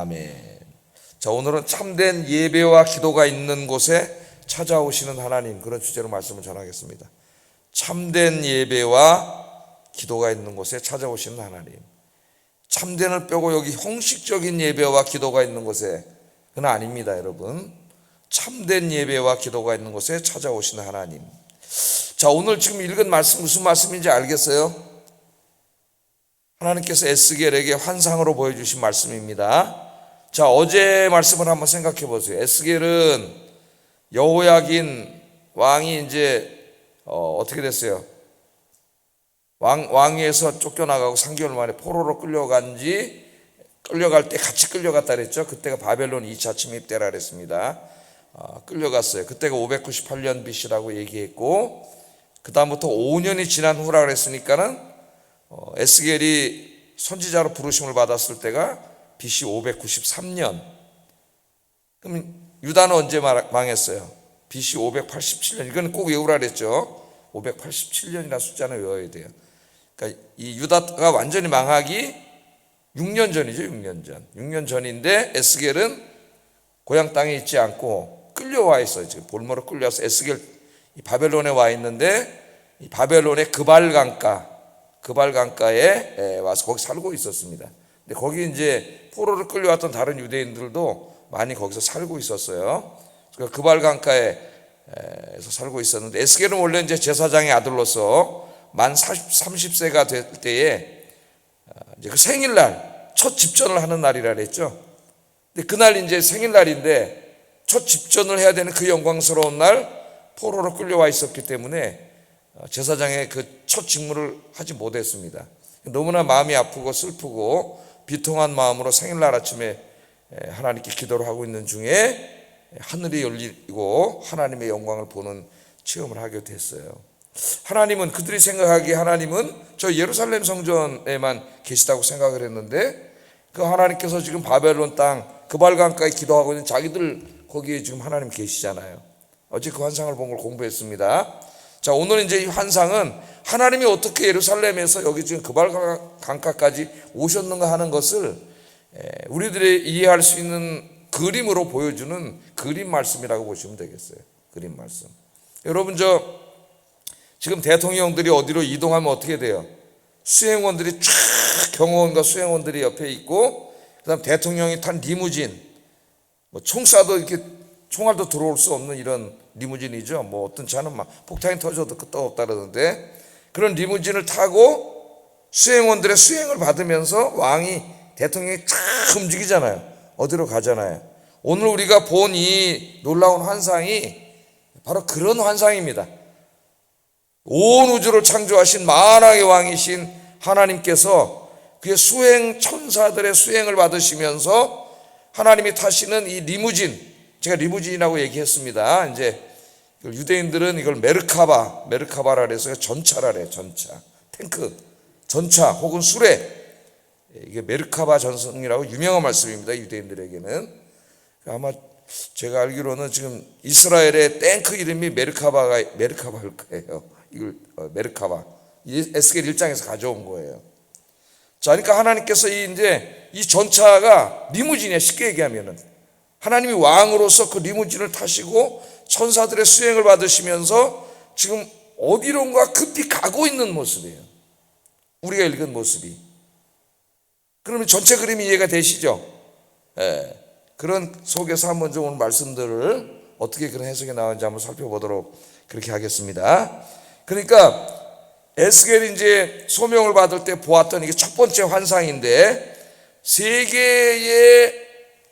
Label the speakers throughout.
Speaker 1: 아멘. 자, 오늘은 참된 예배와 기도가 있는 곳에 찾아오시는 하나님, 그런 주제로 말씀을 전하겠습니다. 참된 예배와 기도가 있는 곳에 찾아오시는 하나님. 참된을 빼고 여기 형식적인 예배와 기도가 있는 곳에, 그건 아닙니다, 여러분. 참된 예배와 기도가 있는 곳에 찾아오시는 하나님. 자, 오늘 지금 읽은 말씀 무슨 말씀인지 알겠어요? 하나님께서 에스겔에게 환상으로 보여주신 말씀입니다. 자, 어제 말씀을 한번 생각해 보세요. 에스겔은 여호야긴 왕이 이제 어떻게 됐어요? 왕위에서 쫓겨나가고 3개월 만에 포로로 끌려갈 때 같이 끌려갔다 그랬죠. 그때가 바벨론 2차 침입 때라 그랬습니다. 끌려갔어요. 그때가 598년 BC라고 얘기했고, 그 다음부터 5년이 지난 후라 그랬으니까는 에스겔이 선지자로 부르심을 받았을 때가 BC 593년. 그럼 유다는 언제 망했어요? BC 587년. 이건 꼭 외우라 그랬죠. 587년이라는 숫자는 외워야 돼요. 그러니까 이 유다가 완전히 망하기 6년 전이죠. 6년 전. 6년 전인데 에스겔은 고향 땅에 있지 않고 끌려와 있어요. 지금 볼모로 끌려와서 에스겔 이 바벨론에 와 있는데, 이 바벨론의 그발강가에 와서 거기 살고 있었습니다. 근데 거기 이제 포로를 끌려왔던 다른 유대인들도 많이 거기서 살고 있었어요. 그러니까 그발강가에서 살고 있었는데, 에스겔은 원래 이제 제사장의 아들로서 만 30세가 될 때에 이제 그 생일날 첫 집전을 하는 날이라 그랬죠. 근데 그날 이제 생일날인데 첫 집전을 해야 되는 그 영광스러운 날 포로로 끌려와 있었기 때문에 제사장의 그 첫 직무를 하지 못했습니다. 너무나 마음이 아프고 슬프고 비통한 마음으로 생일날 아침에 하나님께 기도를 하고 있는 중에 하늘이 열리고 하나님의 영광을 보는 체험을 하게 됐어요. 하나님은, 그들이 생각하기에 하나님은 저 예루살렘 성전에만 계시다고 생각을 했는데, 그 하나님께서 지금 바벨론 땅 그발강가에 기도하고 있는 자기들 거기에 지금 하나님 계시잖아요. 어제 그 환상을 본 걸 공부했습니다. 자, 오늘 이제 이 환상은 하나님이 어떻게 예루살렘에서 여기 지금 그발강가까지 오셨는가 하는 것을 우리들이 이해할 수 있는 그림으로 보여주는 그림 말씀이라고 보시면 되겠어요. 그림 말씀. 여러분, 지금 대통령들이 어디로 이동하면 어떻게 돼요? 수행원들이 쫙, 경호원과 수행원들이 옆에 있고, 그 다음 대통령이 탄 리무진, 총 쏴도 이렇게 총알도 들어올 수 없는 이런 리무진이죠. 어떤 차는 막 폭탄이 터져도 끄떡없다 그러는데, 그런 리무진을 타고 수행원들의 수행을 받으면서 대통령이 쫙 움직이잖아요. 어디로 가잖아요. 오늘 우리가 본 이 놀라운 환상이 바로 그런 환상입니다. 온 우주를 창조하신 만왕의 왕이신 하나님께서 그의 수행 천사들의 수행을 받으시면서 하나님이 타시는 이 리무진, 제가 리무진이라고 얘기했습니다. 이제 유대인들은 이걸 메르카바라 그래서 전차라 그래요. 전차, 탱크, 전차 혹은 수레, 이게 메르카바 전승이라고 유명한 말씀입니다. 유대인들에게는. 아마 제가 알기로는 지금 이스라엘의 탱크 이름이 메르카바일 거예요. 이걸 메르카바, 에스겔 1장에서 가져온 거예요. 자, 그러니까 하나님께서 이 전차가 리무진이야. 쉽게 얘기하면은 하나님이 왕으로서 그 리무진을 타시고 천사들의 수행을 받으시면서 지금 어디론가 급히 가고 있는 모습이에요. 우리가 읽은 모습이. 그러면 전체 그림이 이해가 되시죠? 그런 속에서 한번 좀 오늘 말씀들을 어떻게 그런 해석이 나오는지 한번 살펴보도록 그렇게 하겠습니다. 그러니까 에스겔이 이제 소명을 받을 때 보았던 이게 첫 번째 환상인데, 세 개의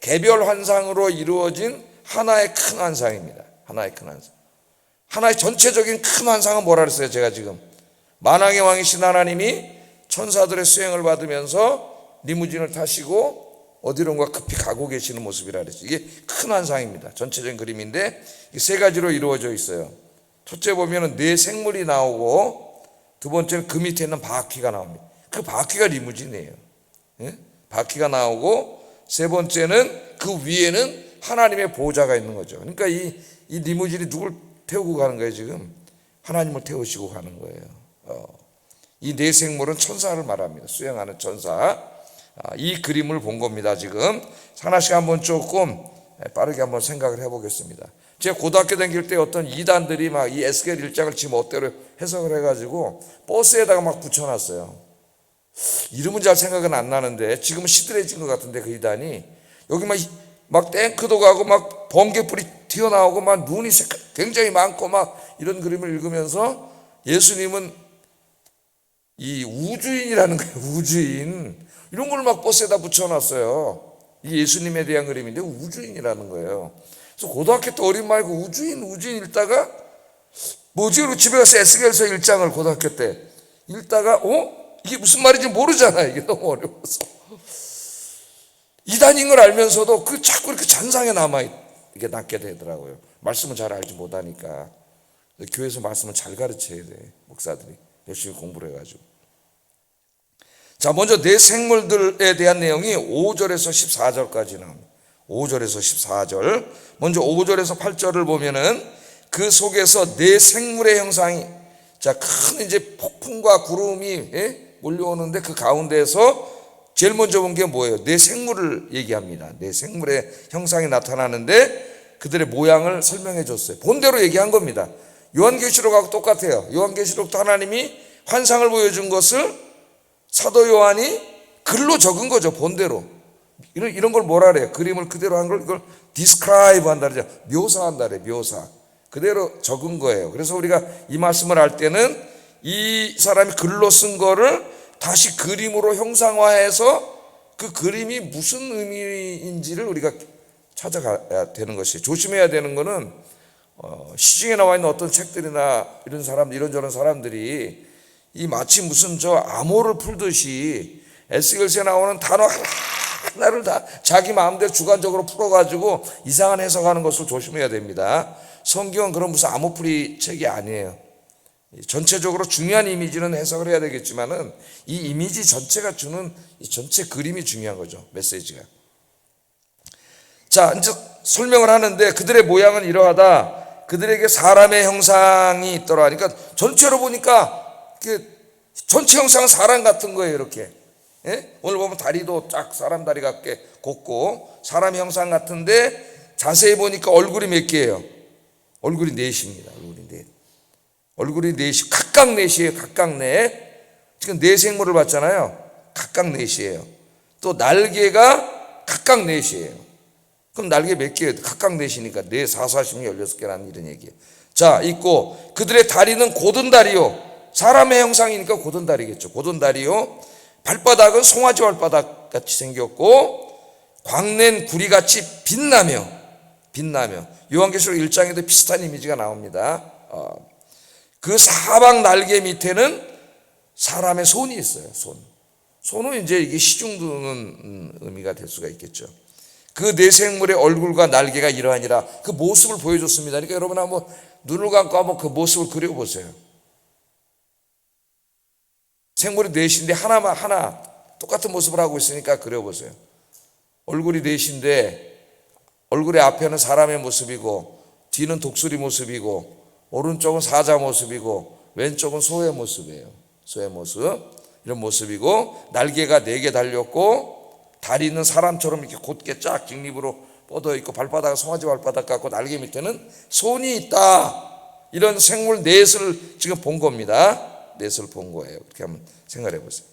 Speaker 1: 개별 환상으로 이루어진 하나의 큰 환상입니다. 하나의 큰 환상. 하나의 전체적인 큰 환상은 뭐라 그랬어요? 제가 지금 만왕의 왕이신 하나님이 천사들의 수행을 받으면서 리무진을 타시고 어디론가 급히 가고 계시는 모습이라 그랬어요. 이게 큰 환상입니다. 전체적인 그림인데 이게 세 가지로 이루어져 있어요. 첫째 보면은 네 생물이 나오고, 두 번째는 그 밑에 있는 바퀴가 나옵니다. 그 바퀴가 리무진이에요. 바퀴가 나오고, 세 번째는 그 위에는 하나님의 보좌가 있는 거죠. 그러니까 이 리무진이 누굴 태우고 가는 거예요? 지금 하나님을 태우시고 가는 거예요. 이 네 생물은 천사를 말합니다. 수행하는 천사. 이 그림을 본 겁니다. 지금 하나씩 한번 조금 빠르게 한번 생각을 해보겠습니다. 제가 고등학교 다닐 때 어떤 이단들이 막 이 에스겔 1장을 지 멋대로 해석을 해가지고 버스에다가 막 붙여놨어요. 이름은 잘 생각은 안 나는데 지금은 시들해진 것 같은데, 그 이단이 여기 막 탱크도 가고 막 번개불이 튀어나오고 막 눈이 굉장히 많고 막 이런 그림을 읽으면서 예수님은 이 우주인이라는 거예요. 우주인, 이런 걸 막 버스에다 붙여놨어요. 이 예수님에 대한 그림인데 우주인이라는 거예요. 그래서 고등학교 때 어린 말고 우주인 읽다가 뭐지? 그리고 집에 가서 에스겔서 1장을 고등학교 때 읽다가 이게 무슨 말인지 모르잖아요. 이게 너무 어려워서. 이단인 걸 알면서도 자꾸 이렇게 잔상에 이게 남게 되더라고요. 말씀을 잘 알지 못하니까. 교회에서 말씀을 잘 가르쳐야 돼, 목사들이 열심히 공부를 해가지고. 자, 먼저 내 생물들에 대한 내용이 5절에서 14절까지 나옵니다. 5절에서 14절. 먼저 5절에서 8절을 보면은 그 속에서 내 생물의 형상이, 자, 큰 이제 폭풍과 구름이 몰려오는데 그 가운데에서 제일 먼저 본 게 뭐예요? 내 생물을 얘기합니다. 내 생물의 형상이 나타나는데 그들의 모양을 설명해 줬어요. 본대로 얘기한 겁니다. 요한계시록하고 똑같아요. 요한계시록도 하나님이 환상을 보여준 것을 사도 요한이 글로 적은 거죠. 본대로. 이런 걸 뭐라 그래요? 그림을 그대로 한 걸 이걸 describe 한다 그러죠. 묘사한다 그래요. 묘사. 그대로 적은 거예요. 그래서 우리가 이 말씀을 할 때는 이 사람이 글로 쓴 거를 다시 그림으로 형상화해서 그 그림이 무슨 의미인지를 우리가 찾아가야 되는 것이, 조심해야 되는 거는 시중에 나와 있는 어떤 책들이나 이런저런 사람들이 이 마치 무슨 암호를 풀듯이 에스겔서에 나오는 단어 하나를 다 자기 마음대로 주관적으로 풀어가지고 이상한 해석하는 것을 조심해야 됩니다. 성경은 그런 무슨 암호풀이 책이 아니에요. 전체적으로 중요한 이미지는 해석을 해야 되겠지만은 이 이미지 전체가 주는 이 전체 그림이 중요한 거죠. 메시지가. 자, 이제 설명을 하는데 그들의 모양은 이러하다. 그들에게 사람의 형상이 있더라. 그러니까 전체로 보니까 전체 형상은 사람 같은 거예요. 이렇게. 오늘 보면 다리도 쫙 사람 다리 같게 곱고 사람 형상 같은데 자세히 보니까 얼굴이 몇 개예요? 얼굴이 넷입니다. 얼굴이 넷이, 각각 넷이에요. 각각 넷. 지금 네 생물을 봤잖아요. 각각 넷이에요. 또 날개가 각각 넷이에요. 그럼 날개 몇 개예요? 각각 넷이니까 4, 4, 16, 16개라는 이런 얘기예요. 자, 있고 그들의 다리는 고든 다리요. 사람의 형상이니까 고든 다리겠죠. 고든 다리요. 발바닥은 송아지 발바닥 같이 생겼고 광낸 구리같이 빛나며 요한계시록 1장에도 비슷한 이미지가 나옵니다. 그 사방 날개 밑에는 사람의 손이 있어요. 손은 이제 이게 시중두는 의미가 될 수가 있겠죠. 그 네 생물의 얼굴과 날개가 이러하니라. 그 모습을 보여줬습니다. 그러니까 여러분 한번 눈을 감고 한번 그 모습을 그려보세요. 생물이 넷인데 하나 똑같은 모습을 하고 있으니까 그려보세요. 얼굴이 넷인데 얼굴의 앞에는 사람의 모습이고 뒤는 독수리 모습이고 오른쪽은 사자 모습이고 왼쪽은 소의 모습이에요. 소의 모습. 이런 모습이고 날개가 4개 달렸고 다리는 사람처럼 이렇게 곧게 쫙 직립으로 뻗어 있고 발바닥은 송아지 발바닥 같고 날개 밑에는 손이 있다. 이런 생물 넷을 지금 본 겁니다. 넷을 본 거예요. 그렇게 한번 생각해 보세요.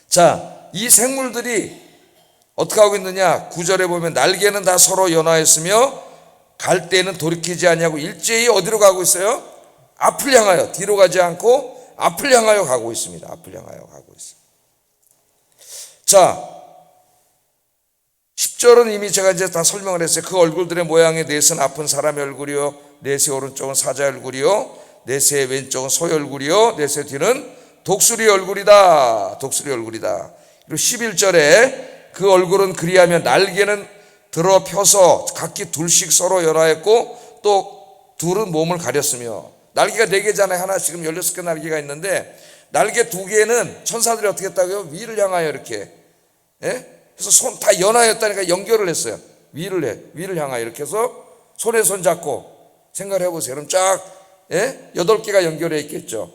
Speaker 1: 자, 이 생물들이 어떻게 하고 있느냐? 9절에 보면 날개는 다 서로 연화했으며 갈 때는 돌이키지 아니하고 일제히 어디로 가고 있어요? 앞을 향하여, 뒤로 가지 않고 앞을 향하여 가고 있습니다. 앞을 향하여 가고 있어요. 자, 10절은 이미 제가 이제 다 설명을 했어요. 그 얼굴들의 모양의 넷은 앞은 사람의 얼굴이요, 넷의 오른쪽은 사자의 얼굴이요, 넷의 왼쪽은 소의 얼굴이요, 넷의 뒤는 독수리 얼굴이다. 독수리 얼굴이다. 그리고 11절에 그 얼굴은 그리하며 날개는 들어 펴서 각기 둘씩 서로 연화했고 또 둘은 몸을 가렸으며, 날개가 4개잖아요. 하나 지금 16개 날개가 있는데 날개 2개는 천사들이 어떻게 했다고요? 위를 향하여 이렇게, 그래서 손 다 연화했다니까 연결을 했어요. 위를 향하여 이렇게 해서 손에 손 잡고 생각을 해보세요. 그럼 쫙 8개가 연결해 있겠죠.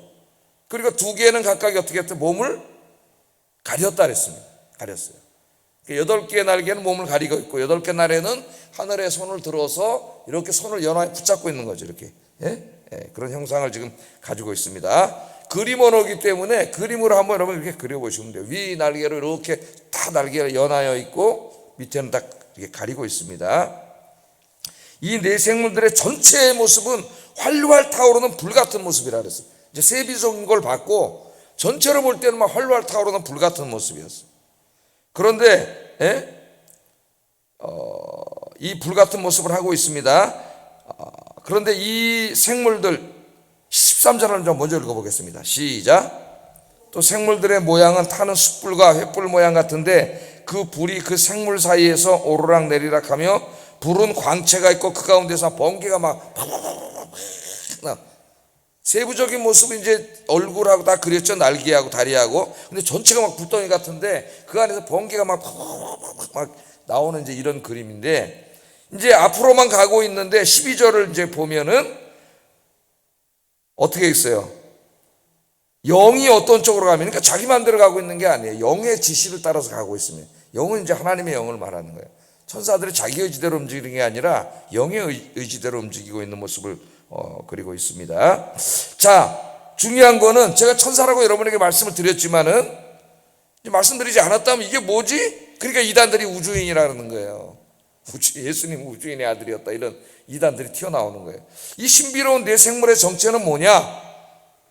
Speaker 1: 그리고 2개는 각각 어떻게 했죠? 몸을 가렸다 그랬습니다. 가렸어요. 8개의 날개는 몸을 가리고 있고 8개 날개는 하늘에 손을 들어서 이렇게 손을 연하에 붙잡고 있는 거죠. 이렇게 그런 형상을 지금 가지고 있습니다. 그림 언어이기 때문에 그림으로 한번 여러분 이렇게 그려보시면 돼요. 위 날개로 이렇게 다 날개가 연하여 있고 밑에는 다 이렇게 가리고 있습니다. 이 네 생물들의 전체의 모습은 활활 타오르는 불 같은 모습이라 그랬어요. 이제 세비적인 걸 봤고 전체로 볼 때는 막 활활 타오르는 불 같은 모습이었어요. 그런데 이 불 같은 모습을 하고 있습니다. 그런데 이 생물들 13절을 좀 먼저 읽어보겠습니다. 시작. 또 생물들의 모양은 타는 숯불과 횃불 모양 같은데 그 불이 그 생물 사이에서 오르락 내리락 하며 불은 광채가 있고 그 가운데서 번개가 막 세부적인 모습은 이제 얼굴하고 다 그렸죠. 날개하고 다리하고. 근데 전체가 막 불덩이 같은데 그 안에서 번개가 막 나오는 이제 이런 그림인데 이제 앞으로만 가고 있는데 12절을 이제 보면은 어떻게 있어요? 영이 어떤 쪽으로 가면 그러니까 자기 마음대로 가고 있는 게 아니에요. 영의 지시를 따라서 가고 있으면 영은 이제 하나님의 영을 말하는 거예요. 천사들이 자기 의지대로 움직이는 게 아니라 영의 의지대로 움직이고 있는 모습을 그리고 있습니다. 자, 중요한 거는 제가 천사라고 여러분에게 말씀을 드렸지만은 말씀드리지 않았다면 이게 뭐지? 그러니까 이단들이 우주인이라는 거예요. 예수님 우주인의 아들이었다 이런 이단들이 튀어나오는 거예요. 이 신비로운 네 생물의 정체는 뭐냐?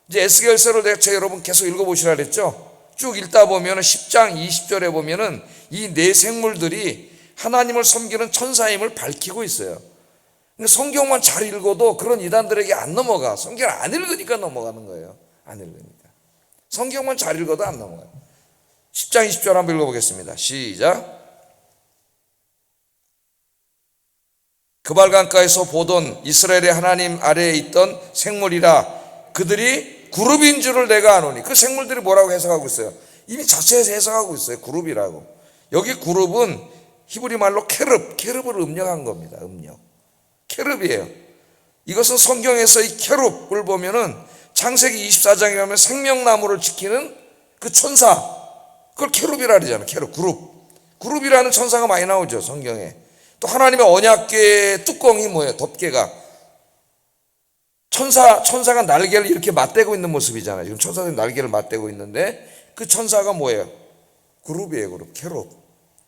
Speaker 1: 이제 에스겔서를 제가 여러분 계속 읽어보시라 그랬죠. 쭉 읽다 보면 10장 20절에 보면은 이 네 생물들이 하나님을 섬기는 천사임을 밝히고 있어요. 성경만 잘 읽어도 그런 이단들에게 안 넘어가. 성경을 안 읽으니까 넘어가는 거예요. 안 읽으니까. 성경만 잘 읽어도 안 넘어가요. 10장 20절 한번 읽어보겠습니다. 시작. 그발강가에서 보던 이스라엘의 하나님 아래에 있던 생물이라 그들이 그룹인 줄을 내가 아노니. 그 생물들이 뭐라고 해석하고 있어요? 이미 자체에서 해석하고 있어요. 그룹이라고. 여기 그룹은 히브리 말로 케룹을 음력한 겁니다. 음력. 케룹이에요. 이것은 성경에서 이 케룹을 보면은 창세기 24장에 가면 생명나무를 지키는 그 천사, 그걸 케룹이라 그러잖아요. 케룹, 그룹이라는 천사가 많이 나오죠. 성경에. 또 하나님의 언약궤의 뚜껑이 뭐예요? 덮개가. 천사가 날개를 이렇게 맞대고 있는 모습이잖아요. 지금 천사들이 날개를 맞대고 있는데 그 천사가 뭐예요? 그룹이에요.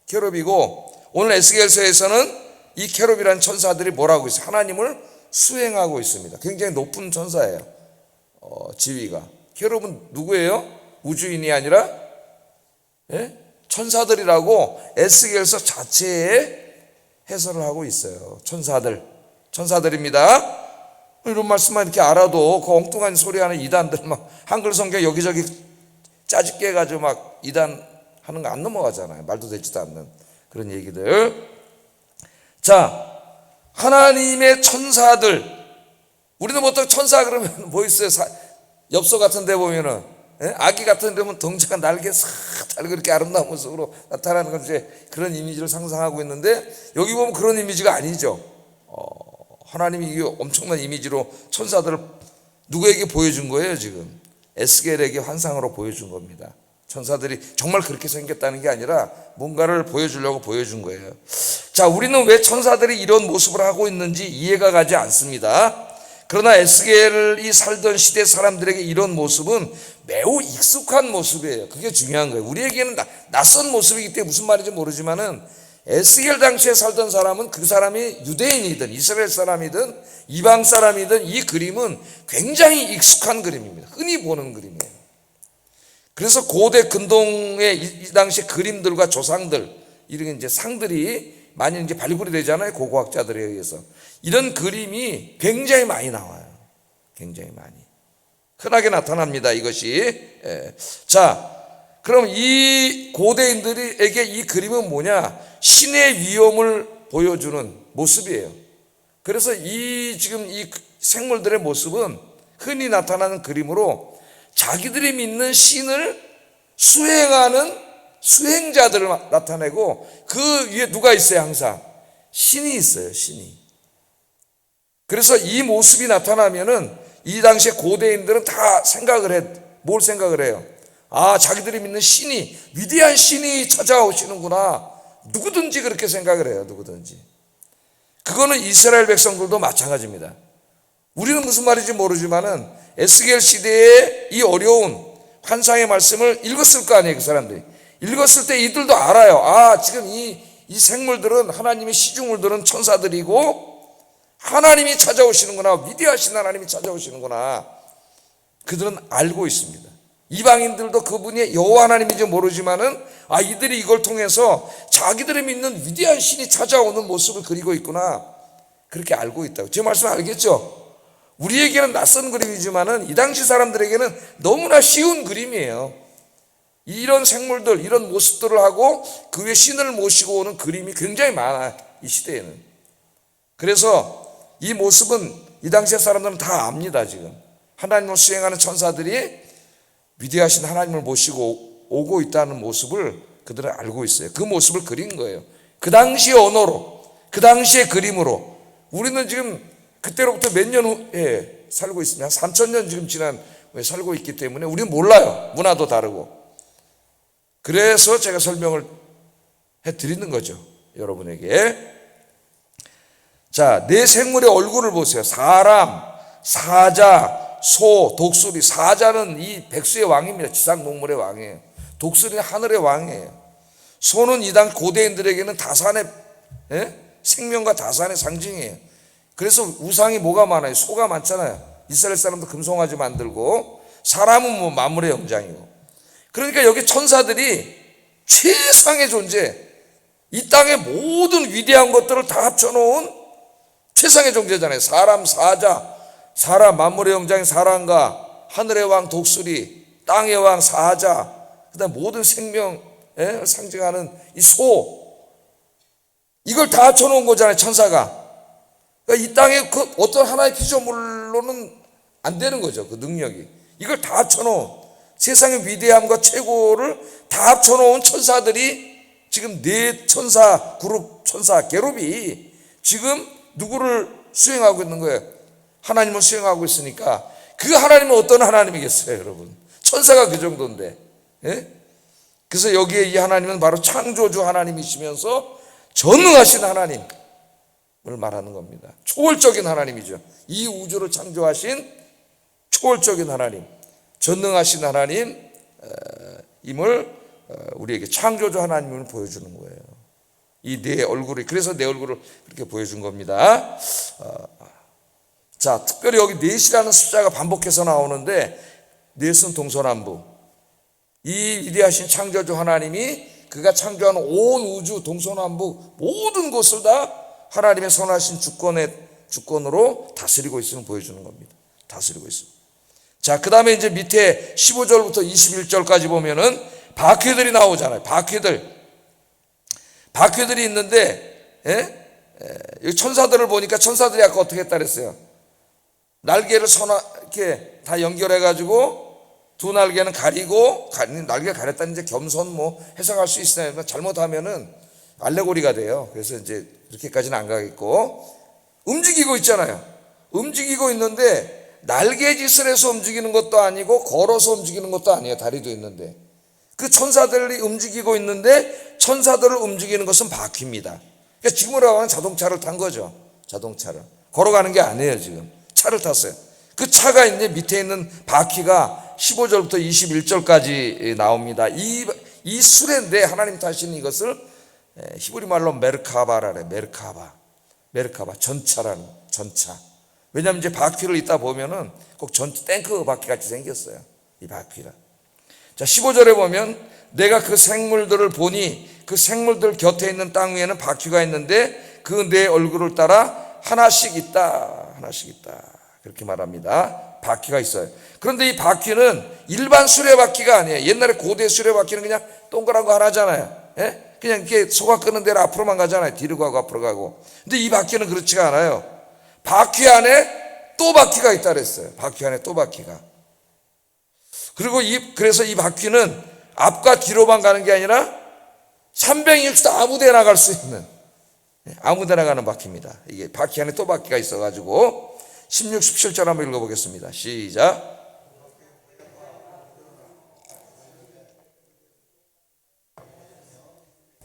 Speaker 1: 케룹이고 오늘 에스겔서에서는 이 케룹이라는 천사들이 뭐라고 있어요? 하나님을 수행하고 있습니다. 굉장히 높은 천사예요. 지위가. 케룹은 누구예요? 우주인이 아니라 천사들이라고 에스겔서 자체에 해설을 하고 있어요. 천사들입니다. 이런 말씀만 이렇게 알아도 그 엉뚱한 소리하는 이단들 막 한글 성경 여기저기 짜집게 해가지고 막 이단 하는 거 안 넘어가잖아요. 말도 되지도 않는 그런 얘기들. 자, 하나님의 천사들. 우리는 보통 천사 그러면 뭐 있어요? 엽서 같은 데 보면은 아기 같은 데 보면 덩치가 날개 싹 달고 이렇게 아름다운 모습으로 나타나는 건 이제 그런 이미지를 상상하고 있는데 여기 보면 그런 이미지가 아니죠. 하나님이 이 엄청난 이미지로 천사들을 누구에게 보여준 거예요? 지금 에스겔에게 환상으로 보여준 겁니다. 천사들이 정말 그렇게 생겼다는 게 아니라 뭔가를 보여주려고 보여준 거예요. 자, 우리는 왜 천사들이 이런 모습을 하고 있는지 이해가 가지 않습니다. 그러나 에스겔이 살던 시대 사람들에게 이런 모습은 매우 익숙한 모습이에요. 그게 중요한 거예요. 우리에게는 낯선 모습이기 때문에 무슨 말인지 모르지만은 에스겔 당시에 살던 사람은 그 사람이 유대인이든 이스라엘 사람이든 이방 사람이든 이 그림은 굉장히 익숙한 그림입니다. 흔히 보는 그림이에요. 그래서 고대 근동의 이 당시 그림들과 조상들, 이런 이제 상들이 많이 이제 발굴이 되잖아요. 고고학자들에 의해서. 이런 그림이 굉장히 많이 나와요. 굉장히 많이. 흔하게 나타납니다. 이것이. 자, 그럼 이 고대인들에게 이 그림은 뭐냐? 신의 위엄을 보여주는 모습이에요. 그래서 지금 이 생물들의 모습은 흔히 나타나는 그림으로 자기들이 믿는 신을 수행하는 수행자들을 나타내고 그 위에 누가 있어요? 항상 신이 있어요. 신이. 그래서 이 모습이 나타나면은 이 당시에 고대인들은 다 뭘 생각을 해요? 아, 자기들이 믿는 신이, 위대한 신이 찾아오시는구나. 누구든지 그렇게 생각을 해요. 누구든지. 그거는 이스라엘 백성들도 마찬가지입니다. 우리는 무슨 말인지 모르지만은 에스겔 시대에 이 어려운 환상의 말씀을 읽었을 거 아니에요. 그 사람들이 읽었을 때 이들도 알아요. 아, 지금 이 생물들은, 하나님의 시중물들은 천사들이고 하나님이 찾아오시는구나, 위대하신 하나님이 찾아오시는구나. 그들은 알고 있습니다. 이방인들도 그분이 여호와 하나님인지 모르지만은 아, 이들이 이걸 통해서 자기들이 믿는 위대한 신이 찾아오는 모습을 그리고 있구나, 그렇게 알고 있다고. 제 말씀 알겠죠? 우리에게는 낯선 그림이지만은 이 당시 사람들에게는 너무나 쉬운 그림이에요. 이런 생물들, 이런 모습들을 하고 그 위에 신을 모시고 오는 그림이 굉장히 많아요, 이 시대에는. 그래서 이 모습은 이 당시의 사람들은 다 압니다. 지금 하나님을 수행하는 천사들이 위대하신 하나님을 모시고 오고 있다는 모습을 그들은 알고 있어요. 그 모습을 그린 거예요. 그 당시의 언어로, 그 당시의 그림으로. 우리는 지금 그때로부터 몇 년 후에 살고 있습니다. 3,000년 지금 지난 후에 살고 있기 때문에 우리는 몰라요. 문화도 다르고. 그래서 제가 설명을 해드리는 거죠, 여러분에게. 자, 네 생물의 얼굴을 보세요. 사람, 사자, 소, 독수리. 사자는 이 백수의 왕입니다. 지상 동물의 왕이에요. 독수리는 하늘의 왕이에요. 소는 이 당 고대인들에게는 다산의 생명과 다산의 상징이에요. 그래서 우상이 뭐가 많아요? 소가 많잖아요. 이스라엘 사람도 금송아지 만들고, 사람은 뭐 만물의 영장이고. 그러니까 여기 천사들이 최상의 존재, 이 땅의 모든 위대한 것들을 다 합쳐놓은 최상의 존재잖아요. 사람, 사자, 사람, 만물의 영장인 사람과 하늘의 왕 독수리, 땅의 왕 사자, 그다음 모든 생명 상징하는 이 소, 이걸 다 합쳐놓은 거잖아요, 천사가. 그러니까 이 땅에 그 어떤 하나의 피조물로는 안 되는 거죠, 그 능력이. 이걸 다 합쳐놓은 세상의 위대함과 최고를 다 합쳐놓은 천사들이 지금 네 천사 그룹, 천사 계룹이 지금 누구를 수행하고 있는 거예요? 하나님을 수행하고 있으니까 그 하나님은 어떤 하나님이겠어요, 여러분? 천사가 그 정도인데. 그래서 여기에 이 하나님은 바로 창조주 하나님이시면서 전능하신 하나님을 말하는 겁니다. 초월적인 하나님이죠. 이 우주를 창조하신 초월적인 하나님, 전능하신 하나님 임을 우리에게 창조주 하나님을 보여주는 거예요. 이 내 얼굴이, 그래서 내 얼굴을 그렇게 보여준 겁니다. 자, 특별히 여기 넷이라는 숫자가 반복해서 나오는데, 넷은 동서남북. 이 위대하신 창조주 하나님이 그가 창조하는 온 우주 동서남북 모든 곳을 다 하나님의 선하신 주권으로 다스리고 있음을 보여주는 겁니다. 다스리고 있습니다. 자, 그 다음에 이제 밑에 15절부터 21절까지 보면은 바퀴들이 나오잖아요. 바퀴들이 있는데, 여기 천사들을 보니까 천사들이 아까 어떻게 했다 그랬어요? 날개를 이렇게 다 연결해가지고 두 날개는 가리고, 날개 가렸다는 이제 겸손 뭐 해석할 수 있어요. 잘못하면은 알레고리가 돼요. 그래서 이제 그렇게까지는 안 가겠고, 움직이고 있잖아요. 움직이고 있는데 날개짓을 해서 움직이는 것도 아니고 걸어서 움직이는 것도 아니에요. 다리도 있는데. 그 천사들이 움직이고 있는데 천사들을 움직이는 것은 바퀴입니다. 그러니까 지금으로 하면 자동차를 탄 거죠. 자동차를. 걸어가는 게 아니에요. 지금 차를 탔어요. 그 차가 이제 밑에 있는 바퀴가 15절부터 21절까지 나옵니다. 이 수레인데 하나님 타시는 이것을 히브리 말로 메르카바라래. 메르카바 전차라는, 전차. 왜냐하면 이제 바퀴를 있다 보면은 꼭 탱크 바퀴 같이 생겼어요, 이 바퀴가. 자, 15절에 보면 내가 그 생물들을 보니 그 생물들 곁에 있는 땅 위에는 바퀴가 있는데 그 내 얼굴을 따라 하나씩 있다. 그렇게 말합니다. 바퀴가 있어요. 그런데 이 바퀴는 일반 수레바퀴가 아니에요. 옛날에 고대 수레바퀴는 그냥 동그란 거 하나잖아요. 그냥 이렇게 소가 끄는 대로 앞으로만 가잖아요. 뒤로 가고 앞으로 가고. 근데 이 바퀴는 그렇지가 않아요. 바퀴 안에 또 바퀴가 있다 그랬어요. 바퀴 안에 또 바퀴가. 그리고 그래서 이 바퀴는 앞과 뒤로만 가는 게 아니라 360도 아무 데나 갈 수 있는, 아무 데나 가는 바퀴입니다. 이게 바퀴 안에 또 바퀴가 있어가지고 16, 17절 한번 읽어보겠습니다. 시작.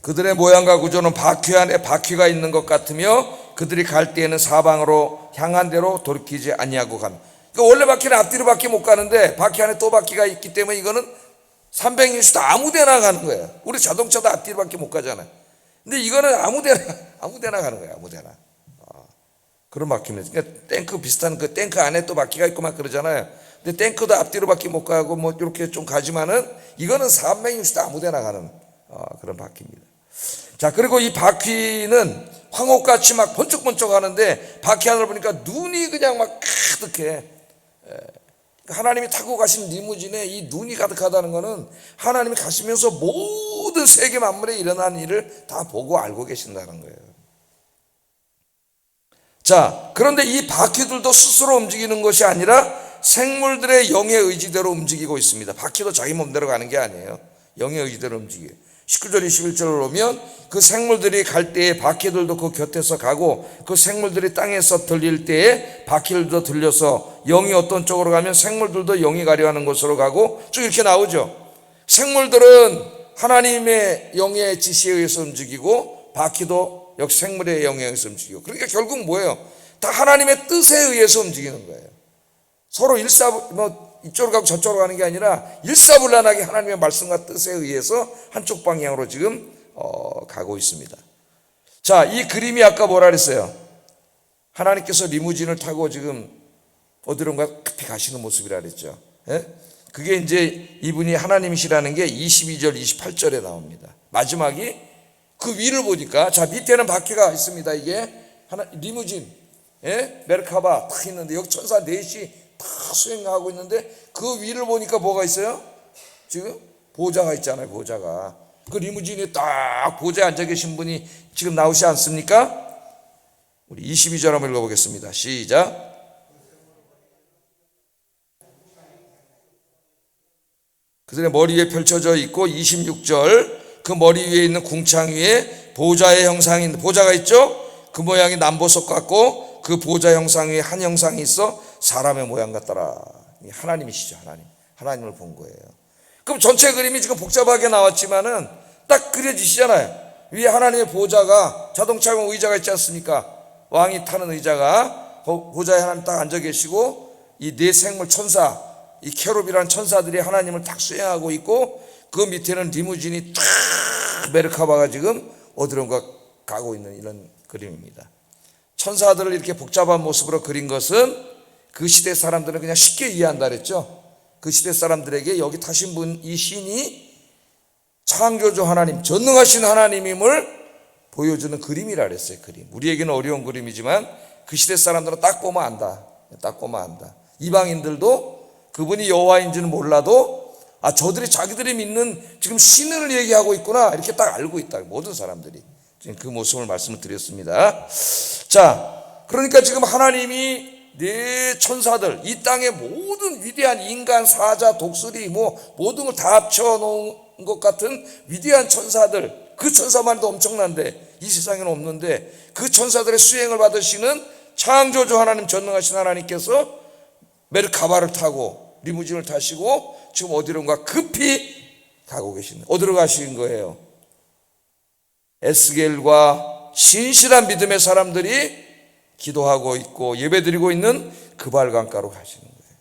Speaker 1: 그들의 모양과 구조는 바퀴 안에 바퀴가 있는 것 같으며 그들이 갈 때에는 사방으로 향한 대로 돌이키지 아니하고 갑니다. 그러니까 원래 바퀴는 앞뒤로 바퀴 못 가는데 바퀴 안에 또 바퀴가 있기 때문에 이거는 360도 아무 데나 가는 거예요. 우리 자동차도 앞뒤로 바퀴 못 가잖아요. 근데 이거는 아무 데나 가는 거예요. 아무 데나. 그런 바퀴입니다. 그러니까 탱크 비슷한 그 탱크 안에 또 바퀴가 있고 막 그러잖아요. 근데 탱크도 앞뒤로 바퀴 못 가고 뭐 이렇게 좀 가지만은 이거는 360도 아무 데나 가는 그런 바퀴입니다. 자, 그리고 이 바퀴는 황홀같이 막 번쩍번쩍 하는데 바퀴 안을 보니까 눈이 그냥 막 가득해. 하나님이 타고 가신 리무진에 이 눈이 가득하다는 것은 하나님이 가시면서 모든 세계 만물에 일어난 일을 다 보고 알고 계신다는 거예요. 자, 그런데 이 바퀴들도 스스로 움직이는 것이 아니라 생물들의 영의 의지대로 움직이고 있습니다. 바퀴도 자기 몸대로 가는 게 아니에요. 영의 의지대로 움직여요. 19절 21절을 보면 그 생물들이 갈 때에 바퀴들도 그 곁에서 가고 그 생물들이 땅에서 들릴 때에 바퀴들도 들려서 영이 어떤 쪽으로 가면 생물들도 영이 가려 하는 곳으로 가고 쭉 이렇게 나오죠. 생물들은 하나님의 영의 지시에 의해서 움직이고 바퀴도 역시 생물의 영에 의해서 움직이고, 그러니까 결국 뭐예요? 다 하나님의 뜻에 의해서 움직이는 거예요. 서로 이쪽으로 가고 저쪽으로 가는 게 아니라 일사불란하게 하나님의 말씀과 뜻에 의해서 한쪽 방향으로 지금 가고 있습니다. 자, 이 그림이 아까 뭐라 그랬어요? 하나님께서 리무진을 타고 지금 어디론가 급히 가시는 모습이라 그랬죠. 예? 그게 이제 이분이 하나님이시라는 게 22절 28절에 나옵니다. 마지막이 그 위를 보니까, 자, 밑에는 바퀴가 있습니다. 이게 리무진, 예? 메르카바 딱 있는데 여기 천사 넷이 다 수행하고 있는데 그 위를 보니까 뭐가 있어요? 지금 보좌가 있잖아요. 보좌가. 그 리무진에 딱 보좌에 앉아 계신 분이 지금 나오지 않습니까? 우리 22절 한번 읽어보겠습니다. 시작. 그들의 머리 위에 펼쳐져 있고 26절 그 머리 위에 있는 궁창 위에 보좌의 형상인 보좌가 있죠. 그 모양이 남보석 같고 그 보좌 형상 위에 한 형상이 있어 사람의 모양 같더라. 하나님이시죠. 하나님을 본 거예요. 그럼 전체 그림이 지금 복잡하게 나왔지만은 딱 그려지시잖아요. 위에 하나님의 보좌가, 자동차에 의자가 있지 않습니까? 왕이 타는 의자가 보좌에 하나님 딱 앉아 계시고 이 네 생물 천사, 이 케룹이라는 천사들이 하나님을 딱 수행하고 있고 그 밑에는 리무진이 딱 메르카바가 지금 어디론가 가고 있는 이런 그림입니다. 천사들을 이렇게 복잡한 모습으로 그린 것은 그 시대 사람들은 그냥 쉽게 이해한다 그랬죠. 그 시대 사람들에게 여기 타신 분, 이 신이 창조주 하나님, 전능하신 하나님임을 보여주는 그림이라 그랬어요. 그림. 우리에게는 어려운 그림이지만 그 시대 사람들은 딱 보면 안다. 딱 보면 안다. 이방인들도 그분이 여호와인지는 몰라도 저들이 자기들이 믿는 지금 신을 얘기하고 있구나 이렇게 딱 알고 있다. 모든 사람들이 지금 그 모습을 말씀을 드렸습니다. 자, 그러니까 지금 하나님이 네 천사들, 이 땅의 모든 위대한 인간, 사자, 독수리 모든 걸 다 합쳐놓은 것 같은 위대한 천사들, 그 천사만 해도 엄청난데 이 세상에는 없는데 그 천사들의 수행을 받으시는 창조주 하나님, 전능하신 하나님께서 메르카바를 타고 리무진을 타시고 지금 어디론가 급히 가고 계신, 어디로 가신 거예요? 에스겔과 신실한 믿음의 사람들이 기도하고 있고 예배드리고 있는 그발 강가로 가시는 거예요.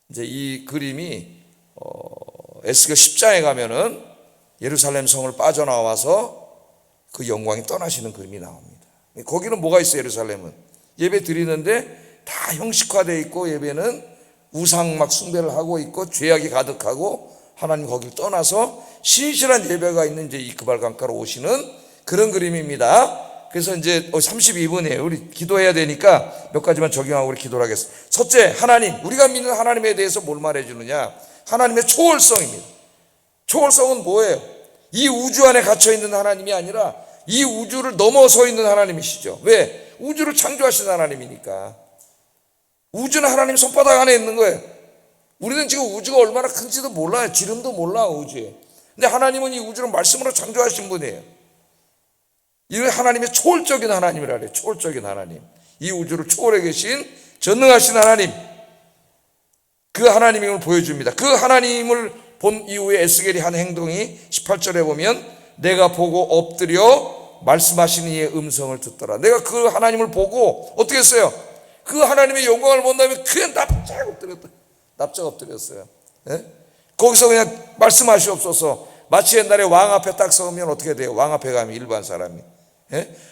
Speaker 1: 이제 이 그림이 에스겔 10장에 가면은 예루살렘 성을 빠져나와서 그 영광이 떠나시는 그림이 나옵니다. 거기는 뭐가 있어요? 예루살렘은 예배 드리는데 다 형식화되어 있고 예배는 우상 막 숭배를 하고 있고 죄악이 가득하고 하나님 거기를 떠나서 신실한 예배가 있는 이제 이 그발 강가로 오시는 그런 그림입니다. 그래서 이제 32분이에요. 우리 기도해야 되니까 몇 가지만 적용하고 우리 기도를 하겠습니다. 첫째, 하나님, 우리가 믿는 하나님에 대해서 뭘 말해주느냐? 하나님의 초월성입니다. 초월성은 뭐예요? 이 우주 안에 갇혀있는 하나님이 아니라 이 우주를 넘어서 있는 하나님이시죠. 왜? 우주를 창조하신 하나님이니까. 우주는 하나님 손바닥 안에 있는 거예요. 우리는 지금 우주가 얼마나 큰지도 몰라요. 지름도 몰라, 우주에. 근데 하나님은 이 우주를 말씀으로 창조하신 분이에요. 이 하나님의 초월적인 하나님이라 그래요. 초월적인 하나님. 이 우주를 초월해 계신 전능하신 하나님. 그 하나님임을 보여줍니다. 그 하나님을 본 이후에 에스겔이 한 행동이 18절에 보면 내가 보고 엎드려 말씀하시는 이의 음성을 듣더라. 내가 그 하나님을 보고 어떻게 했어요? 그 하나님의 영광을 본 다음에 그냥 납작 엎드렸어요. 예? 거기서 그냥 말씀하시옵소서. 마치 옛날에 왕 앞에 딱 서면 어떻게 돼요? 왕 앞에 가면 일반 사람이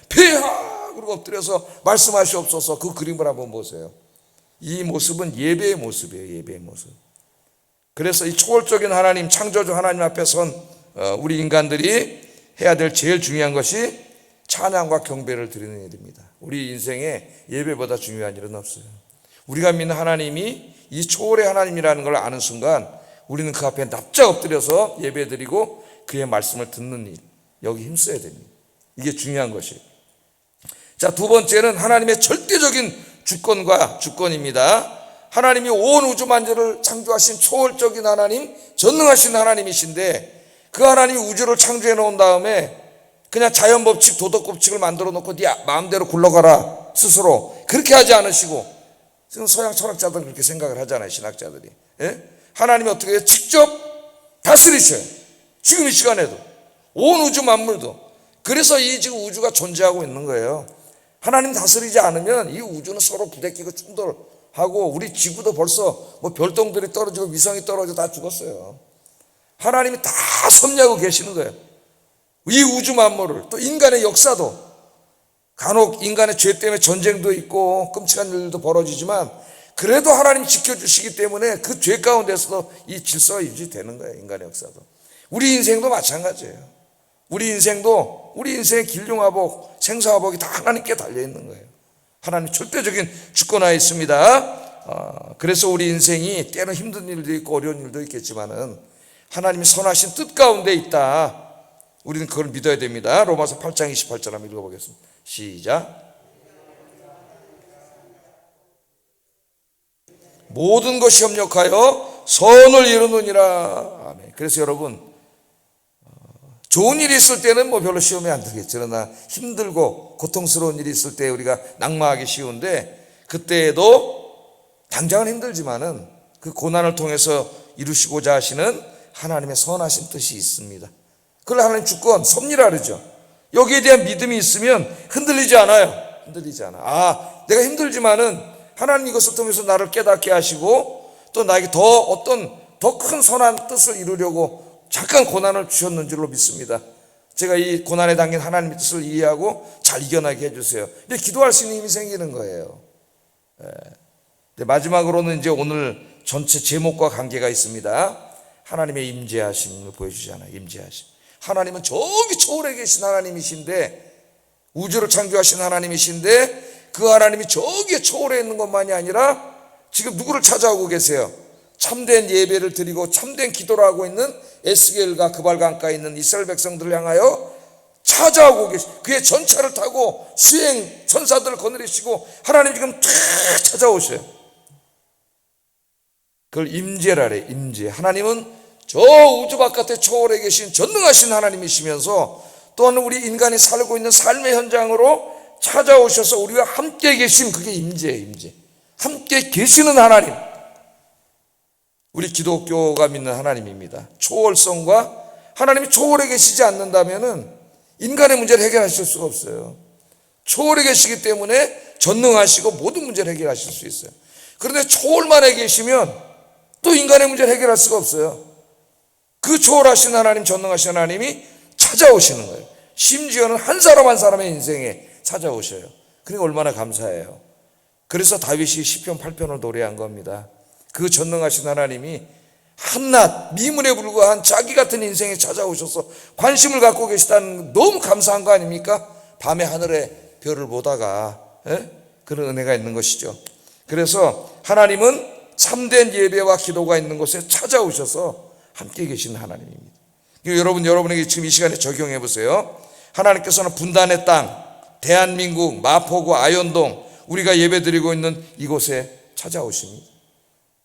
Speaker 1: 폐하 그러고 엎드려서 말씀하시옵소서. 그 그림을 한번 보세요. 이 모습은 예배의 모습이에요. 예배의 모습. 그래서 이 초월적인 하나님, 창조주 하나님 앞에 선 우리 인간들이 해야 될 제일 중요한 것이 찬양과 경배를 드리는 일입니다. 우리 인생에 예배보다 중요한 일은 없어요. 우리가 믿는 하나님이 이 초월의 하나님이라는 걸 아는 순간 우리는 그 앞에 납작 엎드려서 예배드리고 그의 말씀을 듣는 일, 여기 힘써야 됩니다. 이게 중요한 것이에요. 자, 두 번째는 하나님의 절대적인 주권입니다. 하나님이 온 우주 만주를 창조하신 초월적인 하나님, 전능하신 하나님이신데 그 하나님이 우주를 창조해 놓은 다음에 그냥 자연 법칙, 도덕 법칙을 만들어 놓고 네 마음대로 굴러가라 스스로 그렇게 하지 않으시고, 지금 서양 철학자들은 그렇게 생각을 하잖아요. 신학자들이. 하나님이 어떻게 해요? 직접 다스리셔요. 지금 이 시간에도 온 우주 만물도. 그래서 이 지금 우주가 존재하고 있는 거예요. 하나님 다스리지 않으면 이 우주는 서로 부대끼고 충돌하고 우리 지구도 벌써 뭐 별똥들이 떨어지고 위성이 떨어져 다 죽었어요. 하나님이 다 섭리하고 계시는 거예요. 이 우주 만물을, 또 인간의 역사도, 간혹 인간의 죄 때문에 전쟁도 있고 끔찍한 일도 벌어지지만 그래도 하나님이 지켜주시기 때문에 그 죄 가운데서도 이 질서가 유지되는 거예요. 인간의 역사도. 우리 인생도 마찬가지예요. 우리 인생의 길흉화복, 생사화복이 다 하나님께 달려있는 거예요. 하나님 절대적인 주권하에 있습니다. 그래서 우리 인생이 때는 힘든 일도 있고 어려운 일도 있겠지만은 하나님이 선하신 뜻 가운데 있다. 우리는 그걸 믿어야 됩니다. 로마서 8장 28절 한번 읽어보겠습니다. 시작. 모든 것이 협력하여 선을 이루느니라. 아멘. 그래서 여러분, 좋은 일이 있을 때는 뭐 별로 시험에 안 들겠죠. 그러나 힘들고 고통스러운 일이 있을 때 우리가 낙마하기 쉬운데, 그때에도 당장은 힘들지만은 그 고난을 통해서 이루시고자 하시는 하나님의 선하신 뜻이 있습니다. 그걸 하나님 주권, 섭리라 그러죠. 여기에 대한 믿음이 있으면 흔들리지 않아요. 내가 힘들지만은 하나님 이것을 통해서 나를 깨닫게 하시고 또 나에게 더 큰 선한 뜻을 이루려고 잠깐 고난을 주셨는 줄로 믿습니다. 제가 이 고난에 담긴 하나님의 뜻을 이해하고 잘 이겨나게 해주세요. 이제 기도할 수 있는 힘이 생기는 거예요. 마지막으로는 이제 오늘 전체 제목과 관계가 있습니다. 하나님의 임재하심을 보여주잖아요. 임재하심. 하나님은 저기 초월에 계신 하나님이신데, 우주를 창조하신 하나님이신데 그 하나님이 저기에 초월해 있는 것만이 아니라 지금 누구를 찾아오고 계세요? 참된 예배를 드리고 참된 기도를 하고 있는 에스겔과 그발강가에 있는 이스라엘 백성들을 향하여 찾아오고 계시, 그의 전차를 타고 수행 천사들을 거느리시고 하나님 지금 탁 찾아오셔요. 그걸 임재라래. 임재. 하나님은 저 우주 바깥에 초월해 계신 전능하신 하나님이시면서 또한 우리 인간이 살고 있는 삶의 현장으로 찾아오셔서 우리와 함께 계심, 그게 임재예요. 임재. 함께 계시는 하나님, 우리 기독교가 믿는 하나님입니다. 초월성과, 하나님이 초월해 계시지 않는다면은 인간의 문제를 해결하실 수가 없어요. 초월해 계시기 때문에 전능하시고 모든 문제를 해결하실 수 있어요. 그런데 초월만에 계시면 또 인간의 문제를 해결할 수가 없어요. 그 초월하신 하나님, 전능하신 하나님이 찾아오시는 거예요. 심지어는 한 사람 한 사람의 인생에 찾아오셔요. 그러니까 얼마나 감사해요. 그래서 다윗이 시편 8편을 노래한 겁니다. 그 전능하신 하나님이 한낱 미문에 불과한 자기 같은 인생에 찾아오셔서 관심을 갖고 계시다는, 너무 감사한 거 아닙니까? 밤에 하늘에 별을 보다가 그런 은혜가 있는 것이죠. 그래서 하나님은 참된 예배와 기도가 있는 곳에 찾아오셔서 함께 계신 하나님입니다. 여러분에게 지금 이 시간에 적용해 보세요. 하나님께서는 분단의 땅, 대한민국, 마포구, 아현동, 우리가 예배드리고 있는 이곳에 찾아오십니다.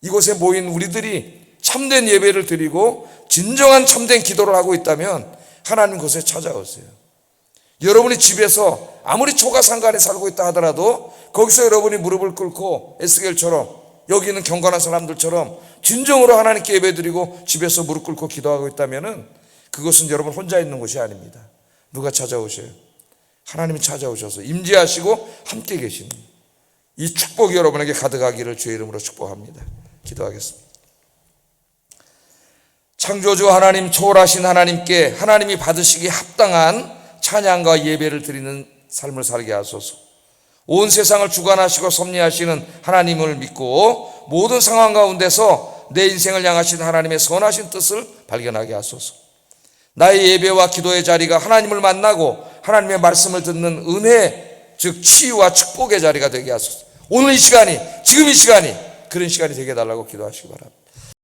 Speaker 1: 이곳에 모인 우리들이 참된 예배를 드리고 진정한 참된 기도를 하고 있다면 하나님 곳에 찾아오세요. 여러분이 집에서 아무리 초가상간에 살고 있다 하더라도 거기서 여러분이 무릎을 꿇고 에스겔처럼, 여기 있는 경건한 사람들처럼 진정으로 하나님께 예배드리고 집에서 무릎 꿇고 기도하고 있다면은 그것은 여러분 혼자 있는 곳이 아닙니다. 누가 찾아오셔요? 하나님이 찾아오셔서 임재하시고 함께 계시는 이 축복이 여러분에게 가득하기를 주의 이름으로 축복합니다. 기도하겠습니다. 창조주 하나님, 초월하신 하나님께 하나님이 받으시기에 합당한 찬양과 예배를 드리는 삶을 살게 하소서. 온 세상을 주관하시고 섭리하시는 하나님을 믿고 모든 상황 가운데서 내 인생을 향하신 하나님의 선하신 뜻을 발견하게 하소서. 나의 예배와 기도의 자리가 하나님을 만나고 하나님의 말씀을 듣는 은혜, 즉 치유와 축복의 자리가 되게 하소서. 오늘 이 시간이, 지금 이 시간이 그런 시간이 되게 해달라고 기도하시기 바랍니다.